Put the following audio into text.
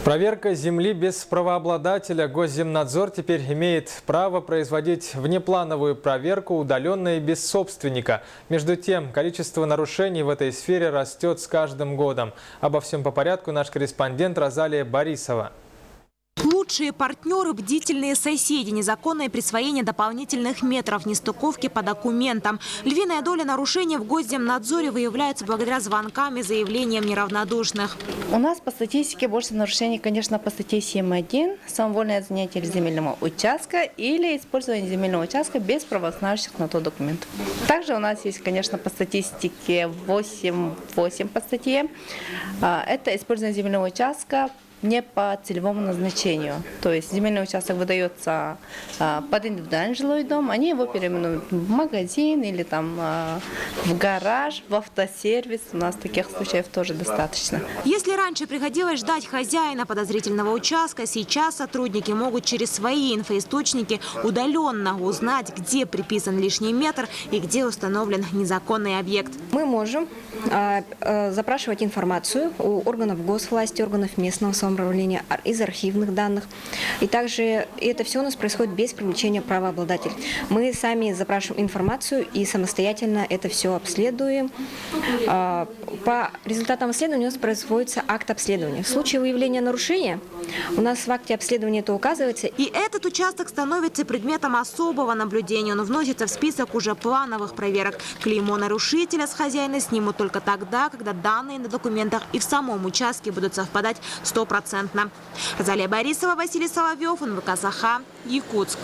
Проверка земли без правообладателя. Госземнадзор теперь имеет право производить внеплановую проверку удаленно и без собственника. Между тем, количество нарушений в этой сфере растет с каждым годом. Обо всем по порядку наш корреспондент Розалия Борисова. Лучшие партнеры, бдительные соседи, незаконное присвоение дополнительных метров, нестыковки по документам. Львиная доля нарушений в Госземнадзоре выявляется благодаря звонкам и заявлениям неравнодушных. У нас по статистике больше нарушений, конечно, по статье 7.1 «Самовольное занятие земельного участка» или использование земельного участка без правоустанавливающих на то документов. Также у нас есть, конечно, по статистике 8.8 по статье. Это использование земельного участка не по целевому назначению. То есть земельный участок выдается под индивидуальный жилой дом, они его переименуют в магазин или там в гараж, в автосервис. У нас таких случаев тоже достаточно. Если раньше приходилось ждать хозяина подозрительного участка, сейчас сотрудники могут через свои инфоисточники удаленно узнать, где приписан лишний метр и где установлен незаконный объект. Мы можем запрашивать информацию у органов госвласти, органов местного самоуправления, из архивных данных. И также это все у нас происходит без привлечения правообладателя. Мы сами запрашиваем информацию и самостоятельно это все обследуем. По результатам обследования у нас производится акт обследования. В случае выявления нарушения у нас в акте обследования это указывается. И этот участок становится предметом особого наблюдения. Он вносится в список уже плановых проверок. Клеймо нарушителя с хозяина снимут только тогда, когда данные на документах и в самом участке будут совпадать 100%. Розалия Борисова, Василий Соловьев, НВК «Саха», Якутск.